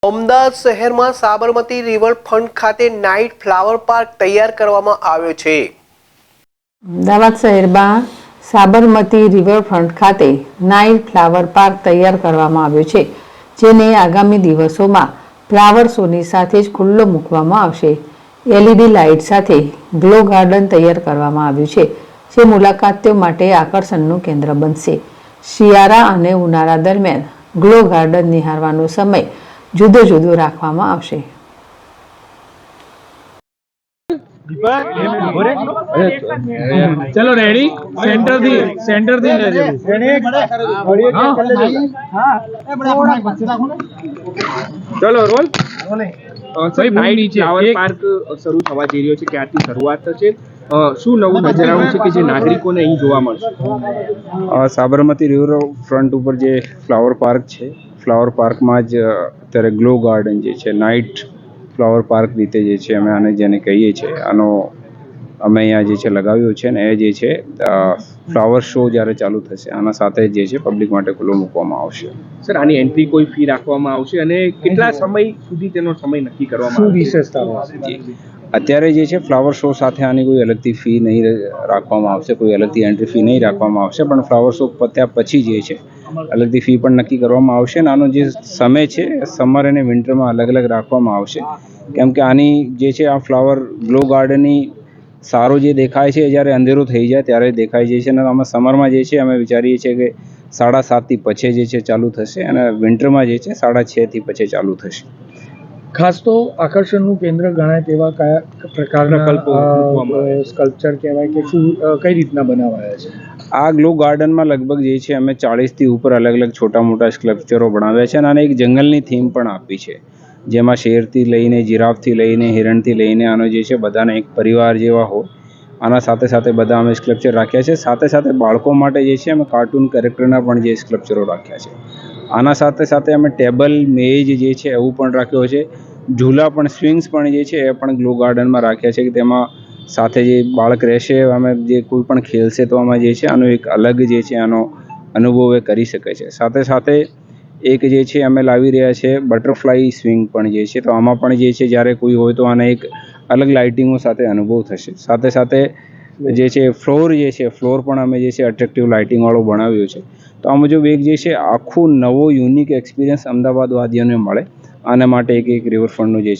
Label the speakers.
Speaker 1: અમદાવાદ શહેરમાં સાબરમતી રિવરફ્રન્ટ ખાતે night flower park તૈયાર કરવામાં આવ્યો છે।
Speaker 2: અમદાવાદ શહેરમાં સાબરમતી રિવરફ્રન્ટ ખાતે નાઇટ ફ્લાવર પાર્ક તૈયાર કરવામાં આવ્યો છે, જેને આગામી દિવસોમાં ફ્લાવર શોની સાથે જ ખુલ્લો મૂકવામાં આવશે। LED લાઇટ સાથે ગ્લો ગાર્ડન તૈયાર કરવામાં આવ્યું છે, જે મુલાકાતીઓ માટે આકર્ષણનું કેન્દ્ર બનશે। શિયાળા અને ઉનાળા દરમિયાન ગ્લો ગાર્ડન નિહાળવાનો સમય જુદો જુદો રાખવામાં આવશે।
Speaker 3: चलो रेडी सेंटर थी चलो रोल नाइट फ्लावर पार्क શરૂ થવા જઈ રહ્યો છે। ક્યાંથી શરૂઆત થશે, શું નવું નજરાણું છે કે જે નાગરિકોને અહીં જોવા મળશે?
Speaker 4: સાબરમતી રિવર ફ્રન્ટ ઉપર જે ફ્લાવર પાર્ક છે, ફ્લાવર પાર્કમાં જ અત્યારે ગ્લો ગાર્ડન જે છે, નાઇટ ફ્લાવર પાર્ક રીતે જે છે અમે આને જેને કહીએ છીએ, આનો અમે અહીંયા જે છે લગાવ્યો છે ને એ જે છે ફ્લાવર શો જ્યારે ચાલુ થશે આના સાથે જે છે પબ્લિક માટે ખુલ્લો મૂકવામાં આવશે।
Speaker 3: સર, આની એન્ટ્રી કોઈ ફી રાખવામાં આવશે અને કેટલા સમય સુધી તેનો સમય નક્કી કરવામાં આવશે? વિશેષતા
Speaker 4: અત્યારે જે છે ફ્લાવર શો સાથે આની કોઈ અલગથી ફી નહીં રાખવામાં આવશે, કોઈ અલગથી એન્ટ્રી ફી નહીં રાખવામાં આવશે, પણ ફ્લાવર શો પત્યા પછી જે છે અલગથી ફી પણ નક્કી કરવામાં આવશે અને આનો જે સમય છે સમર અને વિન્ટરમાં અલગ અલગ રાખવામાં આવશે, કેમ કે આની જે છે આ ફ્લાવર ગ્લો ગાર્ડનની સારો જે દેખાય છે જ્યારે અંધેરું થઈ જાય ત્યારે દેખાય છે અને આમાં સમરમાં જે છે અમે વિચારીએ છીએ કે 7:30 પછી જે છે ચાલુ થશે અને વિન્ટરમાં જે છે 6:30 પછી ચાલુ થશે।
Speaker 5: ખાસ તો આકર્ષણનું કેન્દ્ર ગણાય તેવા કયા પ્રકારના સ્કલ્પચર કહેવાય કે શું કઈ રીતના બનાવાયા છે?
Speaker 4: આ ગ્લો ગાર્ડનમાં લગભગ જે છે અમે 40થી ઉપર અલગ અલગ છોટા મોટા સ્કલ્પચરો બનાવ્યા છે અને આને એક જંગલની થીમ પણ આપી છે, જેમાં શેરથી લઈને જીરાફથી લઈને હિરણથી લઈને આનો જે છે બધાને એક પરિવાર જેવા હોય, આના સાથે સાથે બધા અમે સ્કલ્પચર રાખ્યા છે। સાથે સાથે બાળકો માટે જે છે અમે કાર્ટૂન કેરેક્ટરના પણ જે સ્કલ્પચરો રાખ્યા છે। આના સાથે સાથે અમે ટેબલ મેજ જે છે એવું પણ રાખ્યો છે, ઝૂલા પણ સ્વિંગ્સ પણ જે છે એ પણ ગ્લો ગાર્ડનમાં રાખ્યા છે કે તેમાં સાથે જે બાળક રહેશે અમે જે કોઈ પણ ખેલશે તો આમાં જે છે આનો એક અલગ જે છે આનો અનુભવ એ કરી શકે છે। સાથે સાથે એક જે છે અમે લાવી રહ્યા છે બટરફ્લાય સ્વિંગ પણ જે છે, તો આમાં પણ જે છે જ્યારે કોઈ હોય તો આને એક અલગ લાઇટિંગો સાથે અનુભવ થશે। સાથે સાથે જે છે ફ્લોર પણ અમે જે છે અટ્રેક્ટિવ લાઇટિંગવાળો બનાવ્યો છે, તો આ મુજબ એક જે છે આખું નવો યુનિક એક્સપિરિયન્સ અમદાવાદ વાસીઓને મળે, આના માટે એક રિવરફ્રન્ટનું જે છે